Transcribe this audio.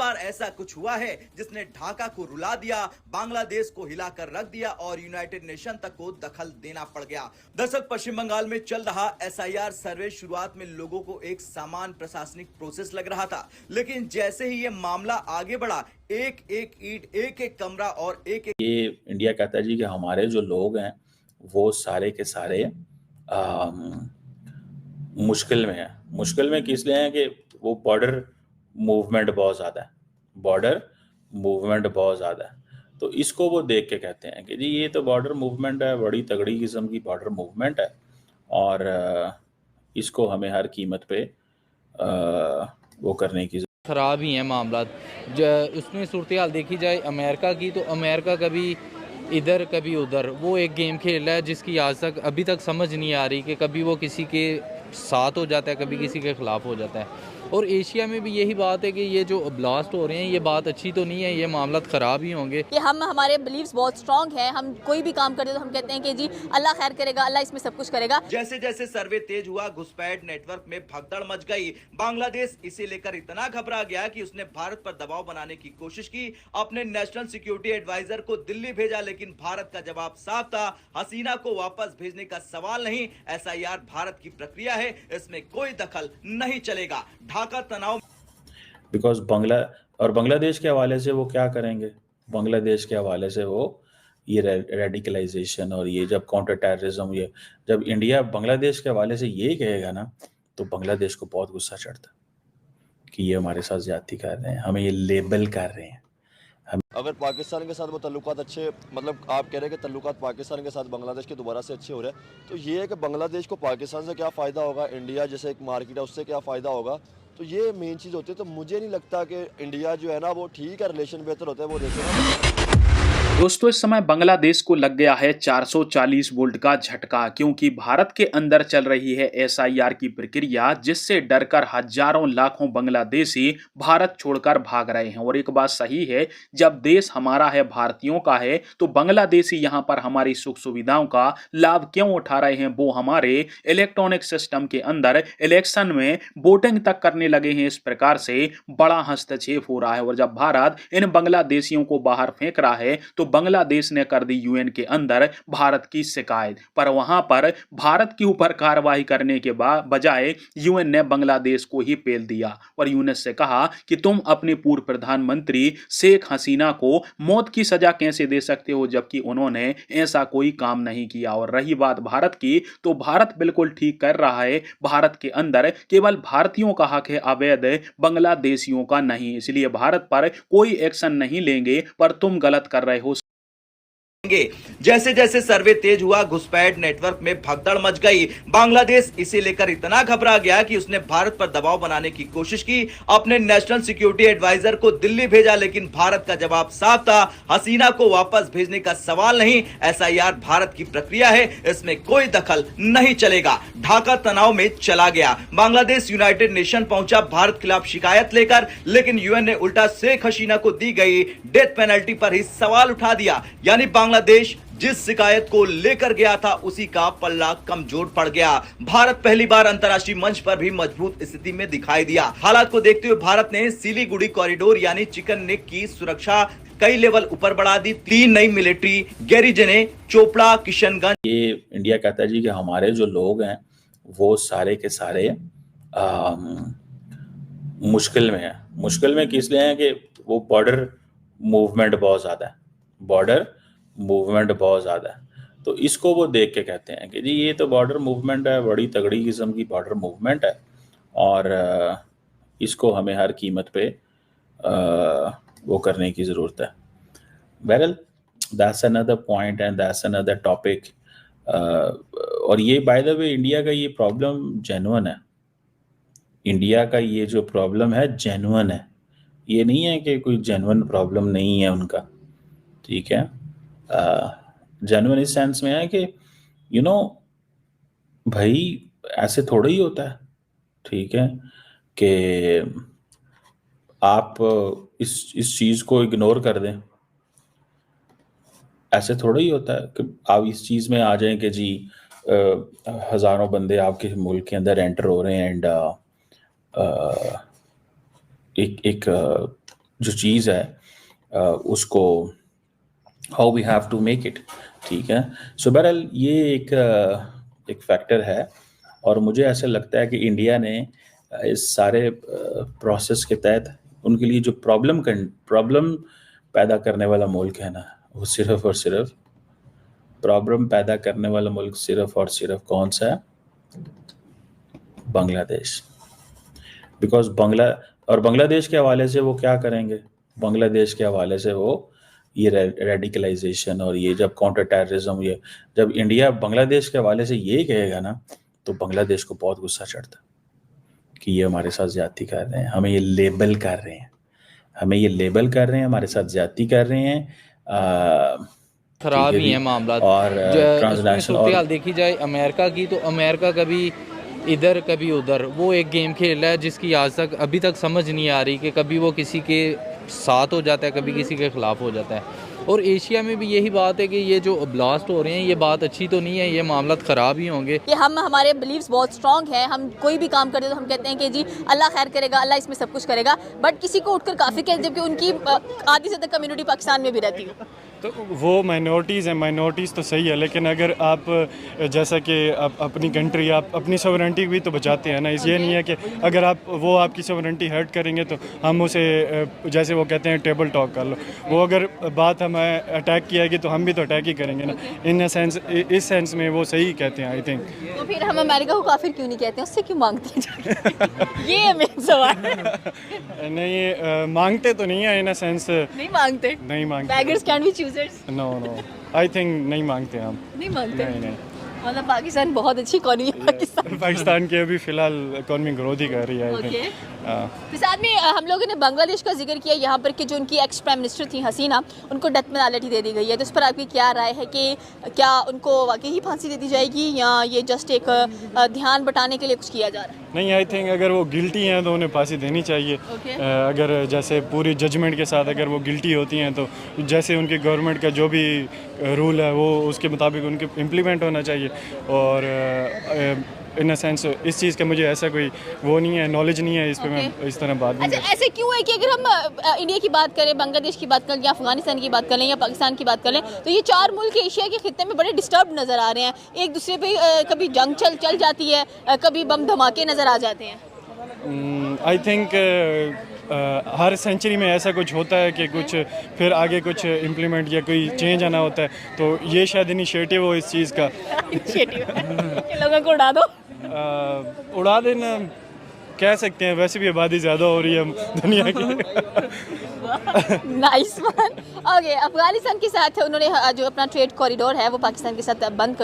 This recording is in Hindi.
बार ऐसा कुछ हुआ है जिसने ढाका को रुला दिया, बांग्लादेश को हिलाकर रख दिया और यूनाइटेड नेशन तक को दखल देना पड़ गया। दरअसल पश्चिम बंगाल में चल रहा एसआईआर सर्वे शुरुआत में लोगों को एक सामान्य प्रशासनिक प्रोसेस लग रहा था, लेकिन जैसे ही ये मामला आगे बढ़ा, एक एक ईंट, एक एक कमरा और एक एक ये इंडिया कहता है जी कि हमारे जो लोग हैं वो सारे के सारे मुश्किल में है। मुश्किल में किस लिए है कि वो बॉर्डर मूवमेंट बहुत ज़्यादा है, बॉर्डर मूवमेंट बहुत ज़्यादा है। तो इसको वो देख के कहते हैं कि जी ये तो बॉर्डर मूवमेंट है, बड़ी तगड़ी किस्म की बॉर्डर मूवमेंट है और इसको हमें हर कीमत पे वो करने की ख़राब ही हैं मामला। उसमें सूरत हाल देखी जाए अमेरिका की, तो अमेरिका कभी इधर कभी उधर वो एक गेम खेल रहा है जिसकी आज तक अभी तक समझ नहीं आ रही कि कभी वो किसी के साथ हो जाता है, कभी किसी के ख़िलाफ़ हो जाता है। और एशिया में भी यही बात है कि ये जो ब्लास्ट हो रहे हैं ये बात अच्छी तो नहीं है, ये मामला ख़राब ही होंगे। कि हमारे बिलीव्स बहुत स्ट्रांग हैं, हम कोई भी काम करते तो हम कहते हैं कि जी अल्लाह खैर करेगा, अल्लाह इसमें सब कुछ करेगा। जैसे जैसे सर्वे तेज हुआ, घुसपैठ नेटवर्क में भगदड़ मच गई। बांग्लादेश इसे लेकर इतना घबरा गया कि उसने भारत पर दबाव बनाने की कोशिश की, अपने नेशनल सिक्योरिटी एडवाइजर को दिल्ली भेजा, लेकिन भारत का जवाब साफ था, हसीना को वापस भेजने का सवाल नहीं, एसआईआर भारत की प्रक्रिया है, इसमें कोई दखल नहीं चलेगा। ढाका तनाव बिकॉज बांग्लादेश के हवाले से वो क्या करेंगे, बांग्लादेश के हवाले से वो ये रेडिकलाइजेशन और ये जब काउंटर टेररिज्म, ये जब इंडिया बांग्लादेश के हवाले से ये कहेगा ना तो बांग्लादेश को बहुत गुस्सा चढ़ता कि ये हमारे साथ ज्यादती कर रहे हैं, हमें ये लेबल कर रहे हैं। अगर पाकिस्तान के साथ वो तल्लुकात अच्छे, मतलब आप कह रहे हैं कि तल्लुकात पाकिस्तान के साथ बांग्लादेश के दोबारा से अच्छे हो रहे हैं, तो ये है कि बांग्लादेश को पाकिस्तान से क्या फ़ायदा होगा, इंडिया जैसे एक मार्केट है उससे क्या फ़ायदा होगा, तो ये मेन चीज़ होती है। तो मुझे नहीं लगता कि इंडिया जो है ना वो ठीक है, रिलेशन बेहतर होता है वो देखें। दोस्तों इस समय बांग्लादेश को लग गया है 440 वोल्ट का झटका, क्योंकि भारत के अंदर चल रही है एसआईआर की प्रक्रिया, जिससे डरकर हजारों लाखों बांग्लादेशी भारत छोड़कर भाग रहे हैं। और एक बात सही है, जब देश हमारा है, भारतीयों का है, तो बांग्लादेशी यहाँ पर हमारी सुख सुविधाओं का लाभ क्यों उठा रहे हैं। वो हमारे इलेक्ट्रॉनिक सिस्टम के अंदर इलेक्शन में वोटिंग तक करने लगे हैं। इस प्रकार से बड़ा हस्तक्षेप हो रहा है। और जब भारत इन बांग्लादेशियों को बाहर फेंक रहा है तो बांग्लादेश ने कर दी यूएन के अंदर भारत की शिकायत, पर वहां पर भारत के ऊपर कार्रवाई करने के बजाय यूएन ने बांग्लादेश को ही पेल दिया और यूएन से कहा कि तुम अपने पूर्व प्रधानमंत्री शेख हसीना को मौत की सजा कैसे दे सकते हो, जबकि उन्होंने ऐसा कोई काम नहीं किया। और रही बात भारत की, तो भारत बिल्कुल ठीक कर रहा है, भारत के अंदर केवल भारतीयों का हक है, अवैध बांग्लादेशियों का नहीं। इसलिए भारत पर कोई एक्शन नहीं लेंगे, पर तुम गलत कर रहे हो। जैसे जैसे सर्वे तेज हुआ, घुसपैठ नेटवर्क में भगदड़ मच गई। बांग्लादेश इसे लेकर इतना घबरा गया कि उसने भारत पर दबाव बनाने की कोशिश की, अपने नेशनल सिक्योरिटी एडवाइजर को दिल्ली भेजा, लेकिन भारत का जवाब साफ था, हसीना को वापस भेजने का सवाल नहीं, एसआईआर भारत की प्रक्रिया है, इसमें कोई दखल नहीं चलेगा। ढाका तनाव में चला गया। बांग्लादेश यूनाइटेड नेशन पहुंचा भारत खिलाफ शिकायत लेकर, लेकिन यूएन ने उल्टा शेख हसीना को दी गई डेथ पेनल्टी पर ही सवाल उठा दिया। यानी बांग्लादेश जिस शिकायत को लेकर गया था उसी का पल्ला कमजोर पड़ गया। भारत पहली बार अंतर्राष्ट्रीय मंच पर भी मजबूत स्थिति में दिखाई दिया। हालात को देखते हुए भारत ने सिलीगुड़ी कॉरिडोर यानी चिकन नेक की सुरक्षा कई लेवल ऊपर बढ़ा दी। 3 नई मिलिट्री गैरिजने चोपड़ा, किशनगंज। ये इंडिया कहता है जी कि हमारे जो लोग हैं वो सारे के सारे मुश्किल में है। मुश्किल में किस लिए है कि वो बॉर्डर मूवमेंट बहुत ज़्यादा है, बॉर्डर मूवमेंट बहुत ज़्यादा है। तो इसको वो देख के कहते हैं कि जी ये तो बॉर्डर मूवमेंट है, बड़ी तगड़ी किस्म की बॉर्डर मूवमेंट है और इसको हमें हर कीमत पे वो करने की ज़रूरत है। बहरहाल that's another point and that's another topic. और ये बाय द वे इंडिया का ये प्रॉब्लम जेन्युइन है, इंडिया का ये जो प्रॉब्लम है जेन्युइन है, ये नहीं है कि कोई जेन्युइन प्रॉब्लम नहीं है उनका, ठीक है। जेन्युइन इस सेंस में है कि यू नो भाई ऐसे थोड़ा ही होता है, ठीक है, कि आप इस चीज़ को इग्नोर कर दें। ऐसे थोड़ा ही होता है कि आप इस चीज़ में आ जाएं कि जी हज़ारों बंदे आपके मुल्क के अंदर एंटर हो रहे हैं एंड एक जो चीज़ है उसको how we have to make it, ठीक है। सो बहरहाल ये एक फैक्टर है, और मुझे ऐसा लगता है कि इंडिया ने इस सारे प्रोसेस के तहत उनके लिए जो प्रॉब्लम पैदा करने वाला मुल्क है ना, वो सिर्फ और सिर्फ प्रॉब्लम पैदा करने वाला मुल्क सिर्फ और सिर्फ कौन सा है? बांग्लादेश। बिकॉज बांग्लादेश के हवाले से वो क्या करेंगे? बांग्लादेश के हवाले से वो ये रेडिकलाइजेशन और ये जब काउंटर टेररिज्म, ये जब इंडिया बांग्लादेश के हवाले से ये कहेगा ना, तो बांग्लादेश को बहुत गुस्सा चढ़ता कि ये हमारे साथ ज्यादती कर रहे हैं, हमें ये लेबल कर रहे हैं, हमारे साथ ज्यादती कर रहे हैं। खराब ही है मामला। और उसमें सूरत हाल देखी जाए अमेरिका की, तो अमेरिका कभी इधर कभी उधर वो एक गेम खेल रहा है जिसकी आज तक अभी तक समझ नहीं आ रही कि कभी वो किसी के साथ हो जाता है, कभी किसी के ख़िलाफ़ हो जाता है। और एशिया में भी यही बात है कि ये जो ब्लास्ट हो रहे हैं ये बात अच्छी तो नहीं है, ये मामला ख़राब ही होंगे। कि हमारे बिलीव्स बहुत स्ट्रॉन्ग हैं, हम कोई भी काम करते तो हम कहते हैं कि जी अल्लाह खैर करेगा, अल्लाह इसमें सब कुछ करेगा, बट किसी को उठकर काफ़ी कहते जबकि उनकी आधी से तक कम्युनिटी पाकिस्तान में भी रहती है। तो वो माइनॉरिटीज़ हैं, माइनॉरिटीज़ तो सही है, लेकिन अगर आप जैसा कि आप अपनी कंट्री, आप अपनी सॉवरेंटी भी तो बचाते हैं ना। ये नहीं है कि अगर वो आपकी सॉवरेंटी हर्ट करेंगे तो हम उसे जैसे वो कहते हैं टेबल टॉक कर लो। वो अगर बात हमें अटैक किएगी तो हम भी तो अटैक ही करेंगे ना। इन सेंस, इस सेंस में वो सही कहते हैं आई थिंक। तो फिर हम अमेरिका को काफिर क्यों नहीं कहते हैं, उससे क्यों मांगते हैं? ये है मेरा सवाल। नहीं मांगते तो नहीं है, इन सेंस नहीं मांगते। Beggars can't be choosers। No I think नहीं मांगते हम। नहीं मांगते। नहीं मतलब पाकिस्तान बहुत अच्छी इकॉनमी है। पाकिस्तान की अभी फ़िलहाल इकॉनमी ग्रोथ ही कर रही है आई थिंक। तो साथ में हम लोगों ने बांग्लादेश का जिक्र किया यहाँ पर कि जो उनकी एक्स प्राइम मिनिस्टर थी हसीना, उनको डेथ पेनल्टी दे दी गई है। तो इस पर आपकी क्या राय है कि क्या उनको वाकई ही फांसी दे दी जाएगी या ये जस्ट एक ध्यान बटाने के लिए कुछ किया जा रहा है? नहीं, आई थिंक अगर वो गिल्टी हैं तो उन्हें फांसी देनी चाहिए। अगर जैसे पूरी जजमेंट के साथ अगर वो गिल्टी होती हैं तो जैसे उनकी गवर्नमेंट का जो भी रूल है वो उसके मुताबिक उनके इम्प्लीमेंट होना चाहिए। और इन अ सेंस इस चीज़ का मुझे ऐसा कोई वो नहीं है, नॉलेज नहीं है इस पे। मैं इस तरह बात नहीं। अच्छा, ऐसे क्यों है कि अगर हम इंडिया की बात करें, बांग्लादेश की बात करें या अफगानिस्तान की बात करें या पाकिस्तान की बात करें, तो ये चार मुल्क एशिया के खित्ते में बड़े डिस्टर्ब नज़र आ रहे हैं। एक दूसरे पे कभी जंग चल जाती है, कभी बम धमाके नज़र आ जाते हैं। आई थिंक हर सेंचुरी में ऐसा कुछ होता है कि कुछ फिर आगे कुछ इम्प्लीमेंट या कोई चेंज आना होता है, तो ये शायद इनिशिएटिव हो इस चीज़ का। लोगों को उड़ा दो। उड़ा देना कह सकते हैं, वैसे भी आबादी ज़्यादा हो रही है दुनिया की। Nice one. ओके, अफगानिस्तान के साथ उन्होंने जो अपना ट्रेड कॉरिडोर है वो पाकिस्तान के साथ बंद कर